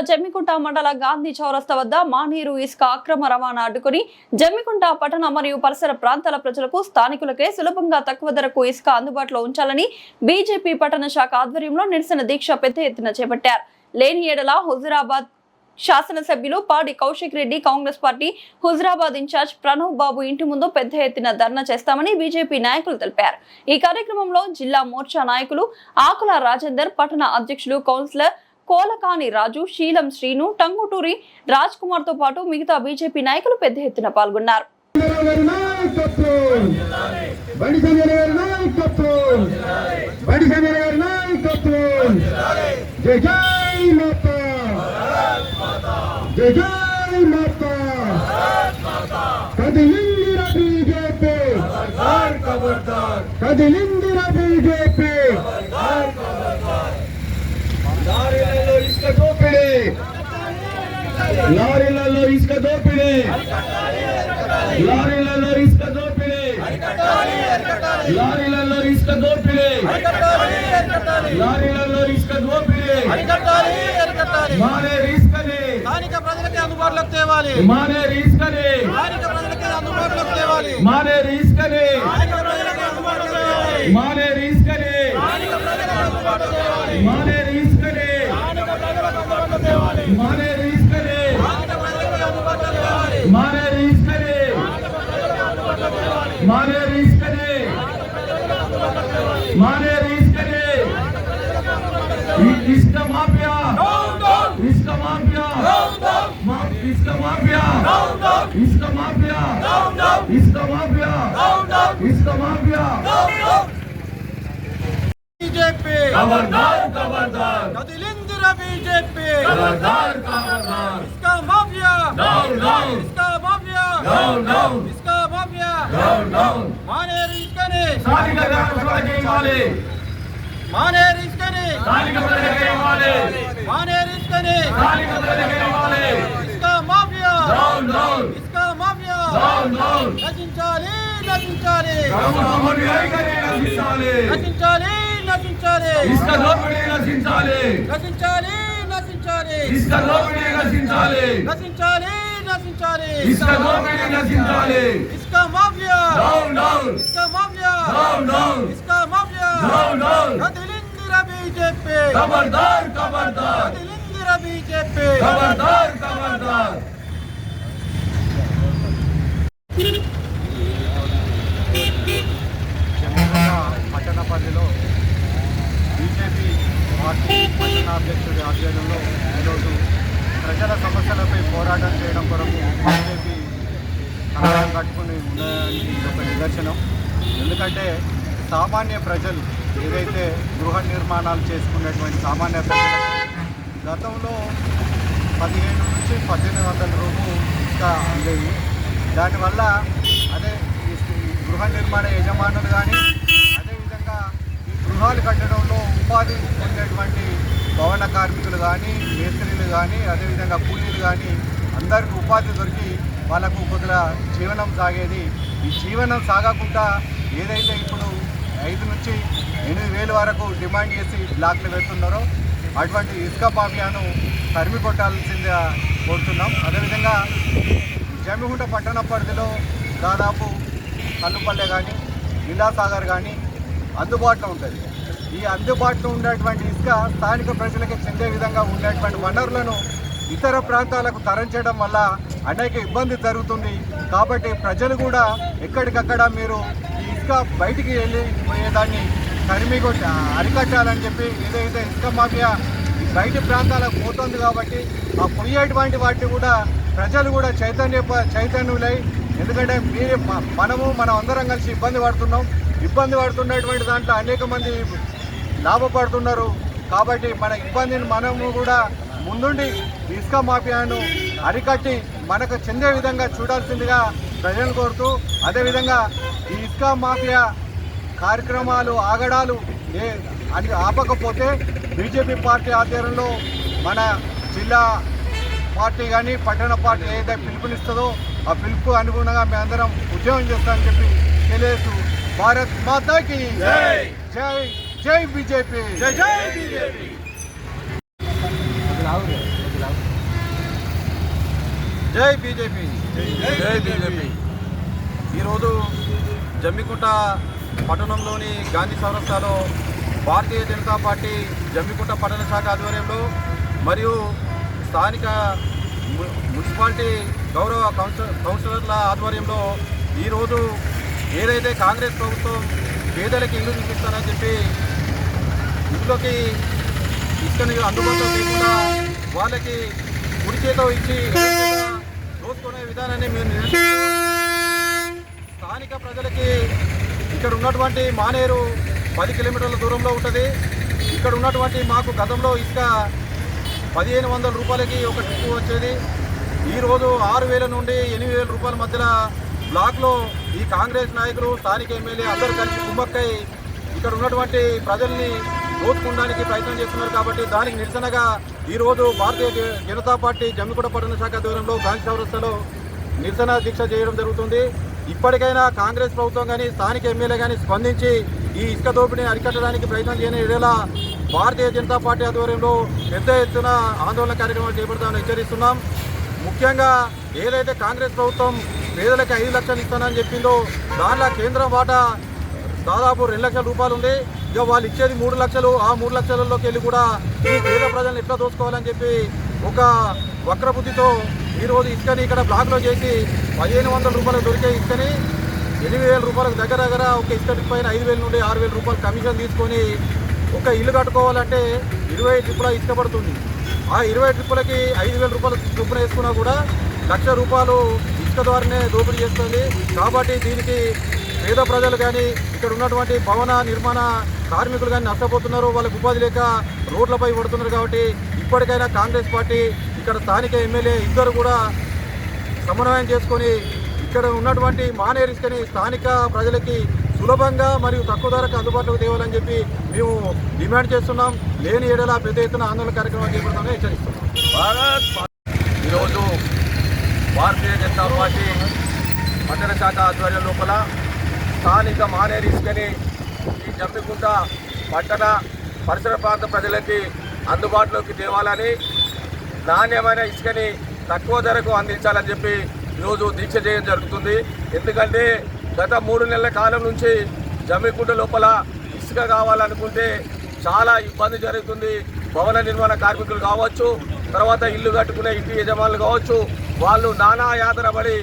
జమ్మికుంట మండల గాంధీ చౌరస్తా వద్ద మానేరు ఇసుక అక్రమ రవాణా అడ్డుకుని జమ్మికుంట పట్టణ మరియు పరిసర ప్రాంతాల ప్రజలకు స్థానికులకే సులభంగా తక్కువ ధరకు ఇసుక అందుబాటులో ఉంచాలని బీజేపీ పట్టణ శాఖ ఆధ్వర్యంలో నిరసన దీక్ష పెద్ద ఎత్తున చేపట్టారు. లేని ఏడల హుజురాబాద్ శాసనసభ్యులు పాడి కౌశిక్ రెడ్డి, కాంగ్రెస్ పార్టీ హుజురాబాద్ ఇన్ఛార్జ్ ప్రణవ్ బాబు ఇంటి ముందు పెద్ద ఎత్తున ధర్నా చేస్తామని బీజేపీ నాయకులు తెలిపారు. ఈ కార్యక్రమంలో జిల్లా మోర్చా నాయకులు ఆకుల రాజేందర్, పట్టణ అధ్యక్షులు కౌన్సిలర్ కోలకాని రాజు, శీలం శ్రీను, టంగుటూరి రాజ్ కుమార్ తో పాటు మిగతా బీజేపీ నాయకులు పెద్ద ఎత్తున పాల్గొన్నారు. जय जय माता कदिलिंदिरा बीजेपी खबरदार खबरदार कदिलिंदिरा बीजेपी खबरदार खबरदार लारीలలో ఇసుక దోపిడీ లారీలలో ఇసుక దోపిడీ లారీలలో ఇసుక దోపిడీ లారీలలో ఇసుక దోపిడీ లారీలలో ఇసుక దోపిడీ మానే ఇసుకని స్థానిక ప్రజలకి అందుబాటులోకి తేవాలి. మానే ఇసుకని స్థానిక ప్రజలకి అందుబాటులోకి తేవాలి. మానే ఇసుకని స్థానిక ప్రజలకి అందుబాటులోకి తేవాలి. మానే ఇసుకని స్థానిక ప్రజలకి అందుబాటులోకి తేవాలి. మానే ఇసుకని స్థానిక ప్రజలకి అందుబాటులోకి తేవాలి. మానే ఇసుకని స్థానిక ప్రజలకి అందుబాటులోకి తేవాలి. మానే ఇసుకని మానే ఇసుకని మానే ఇసుకని ఇసుక మాఫియా ఇసుక మాఫియా ఇసుక మాఫియా ఇసుక మాఫియా ఇసుక మాఫియా ఇసుక మాఫియా बीजेपी खबरदार खबरदार कदिलिंदिरा बीजेपी खबरदार खबरदार इसका माफिया डाउन डाउन इसका माफिया डाउन डाउन इसका माफिया डाउन डाउन माने रिस्कने స్థానిక ప్రజలకే ఇవ్వాలి. మానే రిస్కనే స్థానిక ప్రజలకే ఇవ్వాలి. మానే రిస్కనే స్థానిక ప్రజలకే ఇవ్వాలి. इसका माफिया डाउन डाउन इसका माफिया डाउन डाउन నశించాలి నశించాలి రామరామని ఐకనే నశించాలి నశించాలి నశించాలి ఇసుక దోపిడీ నశించాలి నశించాలి నశించాలి ఇసుక దోపిడీ నశించాలి నశించాలి నశించాలి ఇసుక దోపిడీ నశించాలి ఇసుక మాఫియా డౌన్ డౌన్ ఇసుక మాఫియా డౌన్ డౌన్ ఇసుక మాఫియా డౌన్ డౌన్ కదిలిందిరా బీజేపీ ఖబర్దార్ ఖబర్దార్ కదిలిందిరా బీజేపీ ఖబర్దార్ ఖబర్దార్ పట్టణ పరిధిలో బీజేపీ పార్టీ పట్టణ అధ్యక్షుడి ఆధ్వర్యంలో ఈరోజు ప్రజల సమస్యలపై పోరాటం చేయడం కొరకు బీజేపీ కంకణం కట్టుకుని ఉండడానికి ఒక నిదర్శనం. ఎందుకంటే సామాన్య ప్రజలు ఏదైతే గృహ నిర్మాణాలు చేసుకునేటువంటి సామాన్య ప్రజలు గతంలో 17 నుంచి 1800 రూపాయలు ఇసుక అందేవి. దానివల్ల అదే గృహ నిర్మాణ యజమానులు కానీ అదేవిధంగా ఈ గృహాలు కట్టడంలో ఉపాధి పొందేటువంటి భవన కార్మికులు కానీ, మేస్త్రీలు కానీ, అదేవిధంగా కూలీలు కానీ అందరికీ ఉపాధి దొరికి వాళ్ళకు కొద్దిగా జీవనం సాగేది. ఈ జీవనం సాగకుండా ఏదైతే ఇప్పుడు 5 నుంచి 8,000 వరకు డిమాండ్ చేసి బ్లాక్లు పెడుతున్నారో అటువంటి ఇసుక మాఫియాను తరిమి కొట్టాల్సిందిగా కోరుతున్నాం. అదేవిధంగా జమ్మికుంట పట్టణ పరిధిలో దాదాపు కల్లుపల్లె కానీ, నీలాసాగర్ కానీ అందుబాటులో ఉంటుంది. ఈ అందుబాటులో ఉండేటువంటి ఇసుక స్థానిక ప్రజలకు చెందే విధంగా ఉండేటువంటి వనరులను ఇతర ప్రాంతాలకు తరలించడం వల్ల అనేక ఇబ్బంది జరుగుతుంది. కాబట్టి ప్రజలు కూడా ఎక్కడికక్కడ మీరు ఈ ఇసుక బయటికి వెళ్ళిపోయేదాన్ని అరికట్టాలని చెప్పి ఏదైతే ఇసుక మాఫియా బయటి ప్రాంతాలకు పోతుంది కాబట్టి ఆ పోయేటువంటి వాటిని కూడా ప్రజలు కూడా చైతన్యులై, ఎందుకంటే మనం అందరం కలిసి ఇబ్బంది పడుతున్నటువంటి దాంట్లో అనేక మంది లాభపడుతున్నారు. కాబట్టి మన ఇబ్బందిని మనము కూడా ముందుండి ఇసుక మాఫియాను అరికట్టి మనకు చెందే విధంగా చూడాల్సిందిగా ప్రజలను కోరుతూ, అదేవిధంగా ఈ ఇసుక మాఫియా కార్యక్రమాలు ఆగడాలు ఆపకపోతే బీజేపీ పార్టీ ఆధ్వర్యంలో మన జిల్లా పార్టీ కానీ పట్టణ పార్టీ ఏదైతే పిలుపునిస్తుందో ఆ పిలుపు అనుగుణంగా మేమందరం ఉద్యమం చేస్తామని చెప్పి తెలియజేస్తూ భారత్ మాతాకి జై జై బీజేపీ జై జై బీజేపీ. జై బీజేపీ. జై బీజేపీ. ఈరోజు జమ్మికుంట పట్టణంలోని గాంధీ చౌరస్తాలో భారతీయ జనతా పార్టీ జమ్మికుంట పట్టణ శాఖ ఆధ్వర్యంలో మరియు స్థానిక మున్సిపాలిటీ గౌరవ కౌన్సిలర్ల ఆధ్వర్యంలో ఈరోజు ఏదైతే కాంగ్రెస్ ప్రభుత్వం పేదలకు ఇల్లు నిర్మిస్తానని చెప్పి ఇంట్లోకి ఇసుకని అందుబాటులో లేకుండా వాళ్ళకి కుడి చేతో ఇచ్చి దోచుకునే విధానాన్ని మేము నిరసిస్తున్నాం. స్థానిక ప్రజలకి ఇక్కడ ఉన్నటువంటి మానేరు 10 కిలోమీటర్ల దూరంలో ఉంటుంది. ఇక్కడ ఉన్నటువంటి మాకు గతంలో ఇసుక 1500 రూపాయలకి ఒక ట్రిప్ వచ్చేది. ఈరోజు 6000 నుండి 8000 రూపాయల మధ్యలో బ్లాక్లో ఈ కాంగ్రెస్ నాయకులు స్థానిక ఎమ్మెల్యే అందరూ కలిసి కుమ్మక్కై ఇక్కడ ఉన్నటువంటి ప్రజల్ని దోచుకోవడానికి ప్రయత్నం చేస్తున్నారు. కాబట్టి దానికి నిరసనగా ఈరోజు భారతీయ జనతా పార్టీ జమ్మికుంట పట్టణ శాఖ ఆధ్వర్యంలో గాంధీ చౌరస్తాలో నిరసన దీక్ష చేయడం జరుగుతుంది. ఇప్పటికైనా కాంగ్రెస్ ప్రభుత్వం కానీ స్థానిక ఎమ్మెల్యే కానీ స్పందించి ఈ ఇసుక దోపిడీని అరికట్టడానికి ప్రయత్నం చేయని ఎడలా భారతీయ జనతా పార్టీ ఆధ్వర్యంలో పెద్ద ఎత్తున ఆందోళన కార్యక్రమాలు చేపడతామని హెచ్చరిస్తున్నాం. ముఖ్యంగా ఏదైతే కాంగ్రెస్ ప్రభుత్వం పేదలకు 5 లక్షలు ఇస్తానని చెప్పిందో దాంట్లో కేంద్రం వాటా దాదాపు 2 లక్షల రూపాయలు ఉంది. ఇక వాళ్ళు ఇచ్చేది 3 లక్షలు. ఆ 3 లక్షలలోకి వెళ్ళి కూడా ఈ పేద ప్రజలను ఎట్లా దోచుకోవాలని చెప్పి ఒక వక్రబుద్ధితో ఈరోజు ఇసుకని ఇక్కడ బ్లాక్లో చేసి 1500 రూపాయలకు దొరికే ఇసుకని 8000 రూపాయలకు దగ్గర ఒక ఇసుక ట్రిప్ పైన 5000 నుండి 6000 రూపాయలు కమిషన్ తీసుకొని ఒక ఇల్లు కట్టుకోవాలంటే 20 ట్రిప్పుల ఇసుక పడుతుంది. ఆ 20 ట్రిప్పులకి 5000 రూపాయలు చొప్పున వేసుకున్నా కూడా 1,00,000 రూపాయలు ఇసుక ద్వారానే దోపిడీ చేస్తుంది. కాబట్టి దీనికి పేద ప్రజలు కానీ ఇక్కడ ఉన్నటువంటి భవన నిర్మాణ కార్మికులు కానీ నష్టపోతున్నారు. వాళ్ళకు ఉపాధి లేక రోడ్లపై పడుతున్నారు. కాబట్టి ఇప్పటికైనా కాంగ్రెస్ పార్టీ ఇక్కడ స్థానిక ఎమ్మెల్యే ఇద్దరు కూడా సమన్వయం చేసుకొని ఇక్కడ ఉన్నటువంటి మానేరు ఇసుకని స్థానిక ప్రజలకి సులభంగా మరియు తక్కువ ధరకు అందుబాటులోకి తేవాలని చెప్పి మేము డిమాండ్ చేస్తున్నాం. లేని ఏడలా పెద్ద ఎత్తున ఆందోళన కార్యక్రమాలు చేపడతామని హెచ్చరిస్తున్నాం. ఈరోజు భారతీయ జనతా పార్టీ పట్టణ శాఖ ఆధ్వర్యం లోపల స్థానిక మానేరు ఇసుకని ఈ జమ్మికుంట పట్టణ పరిసర ప్రాంత ప్రజలకి అందుబాటులోకి తేవాలని, నాణ్యమైన ఇసుకని తక్కువ ధరకు అందించాలని చెప్పి ఈరోజు దీక్ష చేయడం జరుగుతుంది. ఎందుకంటే గత 3 నెలల కాలం నుంచి జమ్మికుంట లోపల ఇసుక కావాలనుకుంటే చాలా ఇబ్బంది జరుగుతుంది. భవన నిర్మాణ కార్మికులు కావచ్చు, తర్వాత ఇల్లు కట్టుకునే ఇంటి యజమానులు కావచ్చు, వాళ్ళు నానా యాతన పడి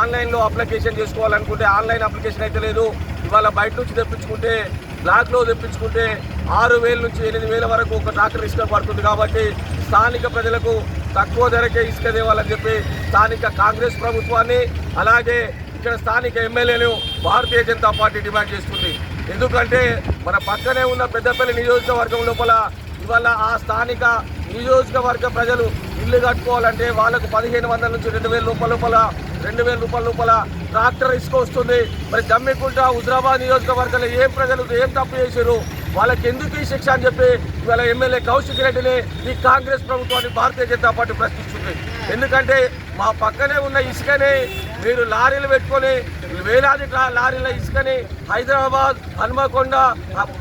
ఆన్లైన్లో అప్లికేషన్ చేసుకోవాలనుకుంటే ఆన్లైన్ అప్లికేషన్ అయితే లేదు. ఇవాళ బయట నుంచి తెప్పించుకుంటే బ్లాక్లో తెప్పించుకుంటే 6,000 నుంచి 8,000 వరకు ఒక ట్రాక్టర్ ఇసుక పడుతుంది. కాబట్టి స్థానిక ప్రజలకు తక్కువ ధరకే ఇసుక తేవాలని చెప్పి స్థానిక కాంగ్రెస్ ప్రభుత్వాన్ని అలాగే ఇక్కడ స్థానిక ఎమ్మెల్యేలు భారతీయ జనతా పార్టీ డిమాండ్ చేస్తుంది. ఎందుకంటే మన పక్కనే ఉన్న పెద్దపల్లి నియోజకవర్గం లోపల ఇవాళ ఆ స్థానిక నియోజకవర్గ ప్రజలు ఇల్లు కట్టుకోవాలంటే వాళ్ళకు 1,500 నుంచి 2,000 రూపాయల లోపల ట్రాక్టర్ ఇసుక వస్తుంది. మరి జమ్మికుంట హుజరాబాద్ నియోజకవర్గంలో ఏం ప్రజలు ఏం తప్పు చేశారు, వాళ్ళకి ఎందుకు ఈ శిక్ష అని చెప్పి ఇవాళ ఎమ్మెల్యే కౌశిక్ రెడ్డిని ఈ కాంగ్రెస్ ప్రభుత్వాన్ని భారతీయ జనతా పార్టీ ప్రశ్నిస్తుంది. ఎందుకంటే మా పక్కనే ఉన్న ఇసుకని మీరు లారీలు పెట్టుకొని వేలాది లారీల ఇసుకని హైదరాబాద్, హన్మకొండ,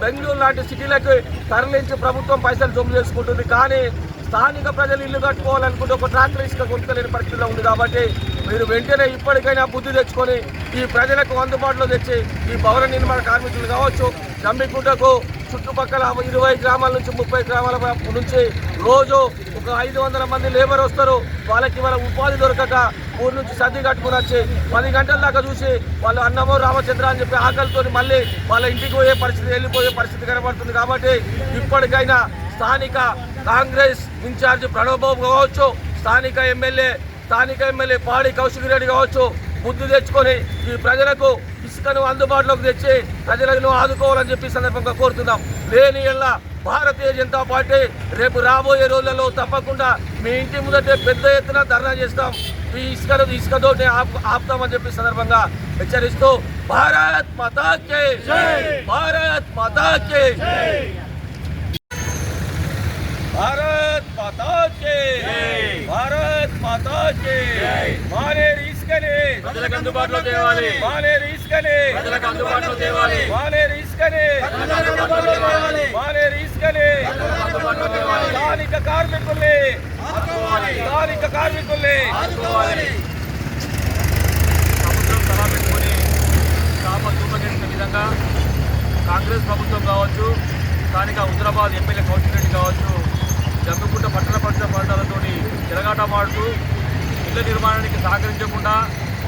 బెంగళూరు లాంటి సిటీలకు తరలించి ప్రభుత్వం పైసలు జమ చేసుకుంటుంది. కానీ స్థానిక ప్రజలు ఇల్లు కట్టుకోవాలనుకుంటే ఒక ట్రాక్టర్ ఇసుక కొనుక్కలేని పరిస్థితిలో ఉంది. కాబట్టి మీరు వెంటనే ఇప్పటికైనా బుద్ధి తెచ్చుకొని ఈ ప్రజలకు అందుబాటులో తెచ్చి ఈ భవన నిర్మాణ కార్మికులు కావచ్చు, జమ్మికుంటకు చుట్టుపక్కల 20 గ్రామాల నుంచి 30 గ్రామాల నుంచి రోజు ఒక 500 మంది లేబర్ వస్తారు. వాళ్ళకి వాళ్ళ ఉపాధి దొరకక ఊరు నుంచి సర్ది కట్టుకుని వచ్చి 10 గంటల దాకా చూసి వాళ్ళు అన్నమో రామచంద్ర అని చెప్పి ఆకలితో మళ్ళీ వాళ్ళ ఇంటికి పోయే పరిస్థితి, వెళ్ళిపోయే పరిస్థితి కనబడుతుంది. కాబట్టి ఇప్పటికైనా స్థానిక కాంగ్రెస్ ఇన్ఛార్జ్ ప్రణవ్ బాబు కావచ్చు, స్థానిక ఎమ్మెల్యే పాడి కౌశిక్ రెడ్డి కావచ్చు, బుద్ధి తెచ్చుకొని ఈ ప్రజలకు ఇసుకను అందుబాటులోకి తెచ్చి ప్రజలను ఆదుకోవాలని చెప్పి సందర్భంగా కోరుతున్నాం. లేని ఎల్ల భారతీయ జనతా పార్టీ రేపు రాబోయే రోజులలో తప్పకుండా మీ ఇంటి ముందటే పెద్ద ఎత్తున ధర్నా చేస్తాం. ఈ ఇసుకతోటి ఆపుతామని చెప్పి సందర్భంగా హెచ్చరిస్తూ భారత్ మాతా కి జై, భారత్ మాతా కి జై, భారత్ మాతా కి జై, భారత్ మాతా కి జై. మానేరు ఇసుకని ప్రజలకు అందుబాటులో తేవాలి, మానేరు ఇసుకని ప్రజలకు అందుబాటులో తేవాలి, మానేరు ఇసుకని ప్రజలకు అందుబాటులో తేవాలి, మానేరు ఇసుకని ప్రజలకు అందుబాటులో తేవాలి. స్థానిక కార్మికుల్ని ఆదుకోవాలి, స్థానిక ఇసుక కార్మికుల్ని ఆదుకోవాలి. సముద్రం తలా పెట్టుకొని చాప తూపగెట్టిన విధంగా కాంగ్రెస్ ప్రభుత్వం కావచ్చు, స్థానిక హుజరాబాద్ ఎమ్మెల్యే కౌశిక్ రెడ్డి కావచ్చు, జమ్మికుంట పట్టణ పరిషత్ ప్రాంతాలతో తిరగాటమాడుతూ ఇళ్ల నిర్మాణానికి సహకరించకుండా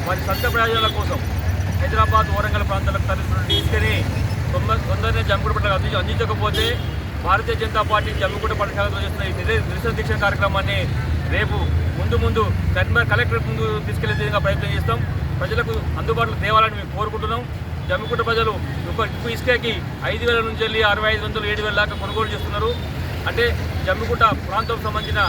వారి సొంత ప్రయోజనాల కోసం హైదరాబాద్, వరంగల్ ప్రాంతాలకు తరలిస్తున్న తీసుకొని తొందరనే జమ్మికుంట పట్టణాలకు అందించకపోతే భారతీయ జనతా పార్టీ జమ్మికుంట పట్టణాలతో చేస్తున్న ఈ నిరసన దీక్ష కార్యక్రమాన్ని రేపు ముందు కలెక్టర్ ముందు తీసుకెళ్లే విధంగా ప్రయత్నం చేస్తాం. ప్రజలకు అందుబాటులో తేవాలని మేము కోరుకుంటున్నాం. జమ్మికుంట ప్రజలు ఒక ఇసుకకి 5,000 నుంచి వెళ్ళి 6,500, 7,000 దాకా కొనుగోలు చేస్తున్నారు. అంటే జమ్మికుంట ప్రాంతం సంబంధించిన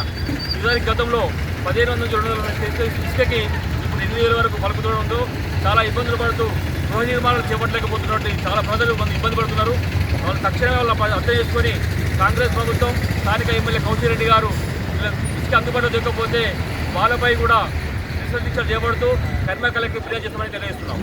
ఇదివరకు గతంలో 1,500 నుంచి 200 ఇసుకకి ఇప్పుడు 8,000 వరకు పలుకుతుండడంతో చాలా ఇబ్బందులు పడుతూ గృహ నిర్మాణాలు చేపట్టలేకపోతున్నట్టు చాలా ప్రజలు ఇబ్బంది పడుతున్నారు. వాళ్ళు తక్షణమే వాళ్ళ అర్థం చేసుకొని కాంగ్రెస్ ప్రభుత్వం, స్థానిక ఎమ్మెల్యే కౌశిక్ రెడ్డి గారు ఇసుక అందుబాటులో తెగకపోతే వాళ్ళపై కూడా నిరసన దీక్షలు చేపడుతూ కర్మ కలెక్టర్ ఫిర్యాదు చేస్తామని తెలియజేస్తున్నాం.